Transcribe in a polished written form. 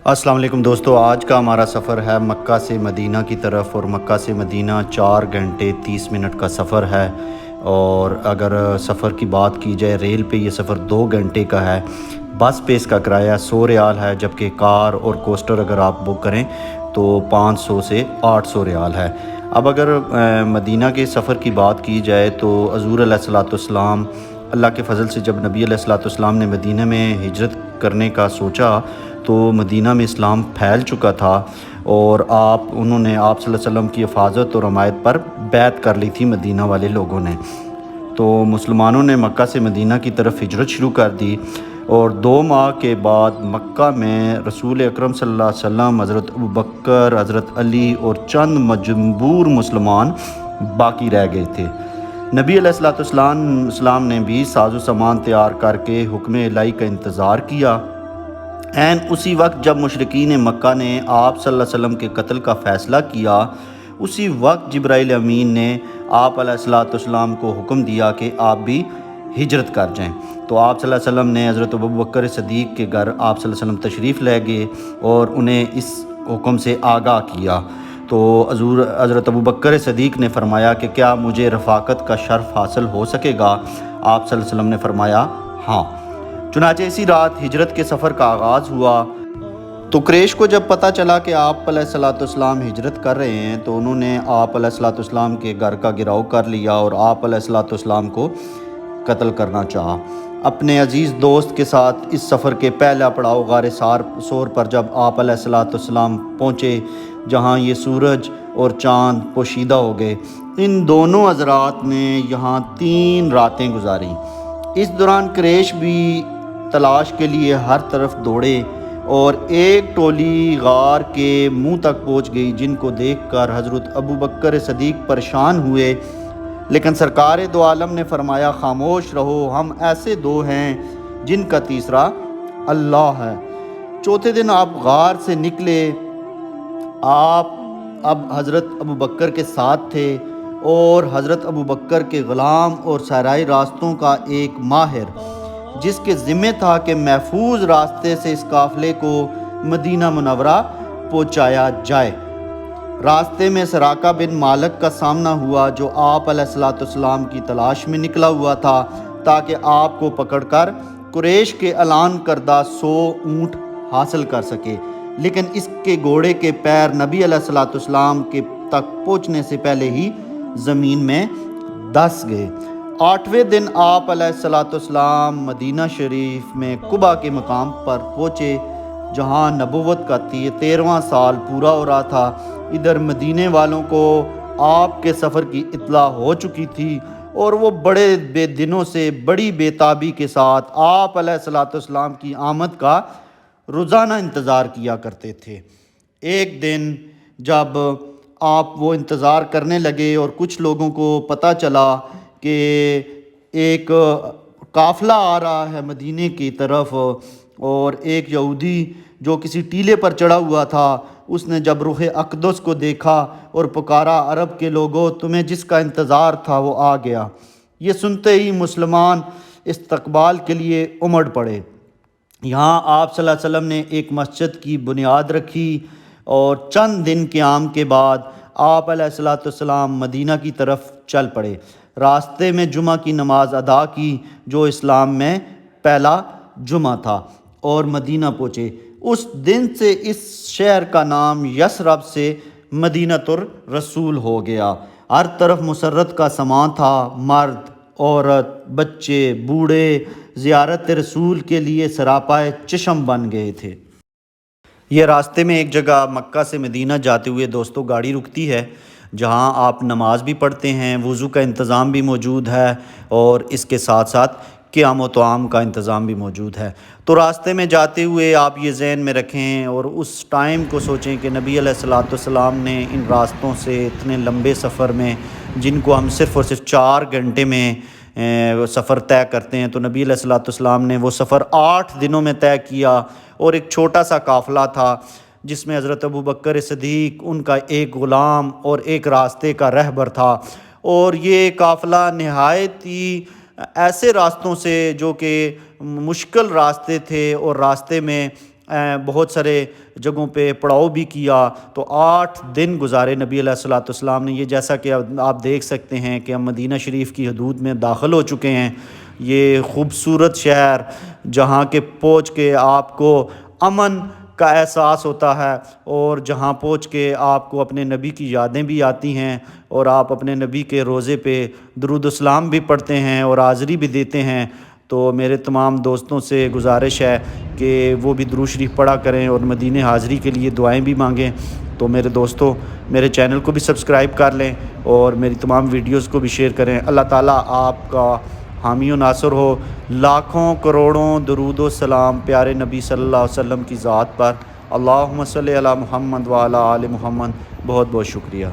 السلام علیکم دوستو، آج کا ہمارا سفر ہے مکہ سے مدینہ کی طرف، اور مکہ سے مدینہ 4 گھنٹے 30 منٹ کا سفر ہے۔ اور اگر سفر کی بات کی جائے، ریل پہ یہ سفر 2 گھنٹے کا ہے۔ بس پہ اس کا کرایہ 100 ریال ہے، جبکہ کار اور کوسٹر اگر آپ بک کریں تو 500 سے 800 ریال ہے۔ اب اگر مدینہ کے سفر کی بات کی جائے تو حضور علیہ الصلوۃ والسلام اللہ کے فضل سے جب نبی علیہ الصلوۃ والسلام نے مدینہ میں ہجرت کرنے کا سوچا تو مدینہ میں اسلام پھیل چکا تھا، اور انہوں نے آپ صلی اللہ علیہ وسلم کی حفاظت اور حمایت پر بیعت کر لی تھی مدینہ والے لوگوں نے۔ تو مسلمانوں نے مکہ سے مدینہ کی طرف ہجرت شروع کر دی، اور 2 ماہ کے بعد مکہ میں رسول اکرم صلی اللہ علیہ وسلم، حضرت ابوبکر، حضرت علی اور چند مجبور مسلمان باقی رہ گئے تھے۔ نبی علیہ الصلوۃ والسلام نے بھی ساز و سامان تیار کر کے حکم الہی کا انتظار کیا۔ عین اسی وقت جب مشرکین مکہ نے آپ صلی اللہ علیہ وسلم کے قتل کا فیصلہ کیا، اسی وقت جبرائیل امین نے آپ علیہ الصلوۃ والسلام کو حکم دیا کہ آپ بھی ہجرت کر جائیں۔ تو آپ صلی اللہ علیہ وسلم نے حضرت ابوبکر صدیق کے گھر آپ صلی اللہ علیہ وسلم تشریف لے گئے اور انہیں اس حکم سے آگاہ کیا۔ تو حضرت ابوبکر صدیق نے فرمایا کہ کیا مجھے رفاقت کا شرف حاصل ہو سکے گا؟ آپ صلی اللہ علیہ وسلم نے فرمایا ہاں۔ چنانچہ اسی رات ہجرت کے سفر کا آغاز ہوا۔ تو قریش کو جب پتہ چلا کہ آپ علیہ الصلوۃ والسلام ہجرت کر رہے ہیں تو انہوں نے آپ علیہ الصلوۃ والسلام کے گھر کا گھراؤ کر لیا اور آپ علیہ الصلوۃ والسلام کو قتل کرنا چاہا۔ اپنے عزیز دوست کے ساتھ اس سفر کے پہلا پڑاؤ غار ثور پر جب آپ علیہ الصلوۃ والسلام پہنچے، جہاں یہ سورج اور چاند پوشیدہ ہو گئے، ان دونوں حضرات نے یہاں 3 راتیں گزاریں۔ اس دوران قریش بھی تلاش کے لیے ہر طرف دوڑے، اور ایک ٹولی غار کے منہ تک پہنچ گئی، جن کو دیکھ کر حضرت ابوبکر صدیق پریشان ہوئے، لیکن سرکار دو عالم نے فرمایا خاموش رہو، ہم ایسے 2 ہیں جن کا تیسرا اللہ ہے۔ چوتھے دن آپ غار سے نکلے۔ آپ اب حضرت ابوبکر کے ساتھ تھے، اور حضرت ابوبکر کے غلام اور صحرائی راستوں کا ایک ماہر، جس کے ذمہ تھا کہ محفوظ راستے سے اس قافلے کو مدینہ منورہ پہنچایا جائے۔ راستے میں سراقہ بن مالک کا سامنا ہوا، جو آپ علیہ الصلوۃ والسلام کی تلاش میں نکلا ہوا تھا تاکہ آپ کو پکڑ کر قریش کے اعلان کردہ 100 اونٹ حاصل کر سکے، لیکن اس کے گھوڑے کے پیر نبی علیہ الصلوۃ والسلام کے تک پہنچنے سے پہلے ہی زمین میں دھس گئے۔ 8ویں دن آپ علیہ الصلوۃ والسلام مدینہ شریف میں قباء کے مقام پر پہنچے، جہاں نبوت کا 13واں سال پورا ہو رہا تھا۔ ادھر مدینے والوں کو آپ کے سفر کی اطلاع ہو چکی تھی، اور وہ بڑے دنوں سے بڑی بے تابی کے ساتھ آپ علیہ الصلوۃ والسلام کی آمد کا روزانہ انتظار کیا کرتے تھے۔ ایک دن جب آپ وہ انتظار کرنے لگے اور کچھ لوگوں کو پتہ چلا کہ ایک قافلہ آ رہا ہے مدینے کی طرف، اور ایک یہودی جو کسی ٹیلے پر چڑھا ہوا تھا، اس نے جب روح اقدس کو دیکھا اور پکارا عرب کے لوگوں، تمہیں جس کا انتظار تھا وہ آ گیا۔ یہ سنتے ہی مسلمان استقبال کے لیے امڑ پڑے۔ یہاں آپ صلی اللہ علیہ وسلم نے ایک مسجد کی بنیاد رکھی، اور چند دن قیام کے بعد آپ علیہ الصلوۃ والسلام مدینہ کی طرف چل پڑے۔ راستے میں جمعہ کی نماز ادا کی، جو اسلام میں پہلا جمعہ تھا، اور مدینہ پہنچے۔ اس دن سے اس شہر کا نام یثرب سے مدینۃ الرسول ہو گیا۔ ہر طرف مسرت کا سماں تھا، مرد، عورت، بچے، بوڑھے زیارت رسول کے لیے سراپائے چشم بن گئے تھے۔ یہ راستے میں ایک جگہ مکہ سے مدینہ جاتے ہوئے دوستوں گاڑی رکتی ہے، جہاں آپ نماز بھی پڑھتے ہیں، وضو کا انتظام بھی موجود ہے، اور اس کے ساتھ ساتھ قیام و طعام کا انتظام بھی موجود ہے۔ تو راستے میں جاتے ہوئے آپ یہ ذہن میں رکھیں اور اس ٹائم کو سوچیں کہ نبی علیہ الصلوۃ والسلام نے ان راستوں سے اتنے لمبے سفر میں، جن کو ہم صرف اور صرف 4 گھنٹے میں سفر طے کرتے ہیں، تو نبی علیہ الصلوۃ والسلام نے وہ سفر 8 دنوں میں طے کیا، اور ایک چھوٹا سا قافلہ تھا جس میں حضرت ابوبکر صدیق، ان کا ایک غلام اور ایک راستے کا رہبر تھا۔ اور یہ قافلہ نہایت ہی ایسے راستوں سے جو کہ مشکل راستے تھے، اور راستے میں بہت سارے جگہوں پہ پڑاؤ بھی کیا، تو 8 دن گزارے نبی علیہ الصلوۃ والسلام نے. یہ جیسا کہ آپ دیکھ سکتے ہیں کہ ہم مدینہ شریف کی حدود میں داخل ہو چکے ہیں. یہ خوبصورت شہر جہاں کے پہنچ کے آپ کو امن کا احساس ہوتا ہے، اور جہاں پہنچ کے آپ کو اپنے نبی کی یادیں بھی آتی ہیں، اور آپ اپنے نبی کے روضے پہ درود و سلام بھی پڑھتے ہیں اور حاضری بھی دیتے ہیں. تو میرے تمام دوستوں سے گزارش ہے کہ وہ بھی درود شریف پڑھا کریں اور مدینے حاضری کے لیے دعائیں بھی مانگیں. تو میرے دوستوں، میرے چینل کو بھی سبسکرائب کر لیں اور میری تمام ویڈیوز کو بھی شیئر کریں. اللہ تعالیٰ آپ کا حامی و ناصر ہو. لاکھوں کروڑوں درود و سلام پیارے نبی صلی اللہ علیہ وسلم کی ذات پر. اللہم صلی علی محمد وعلی آل محمد. بہت بہت شکریہ.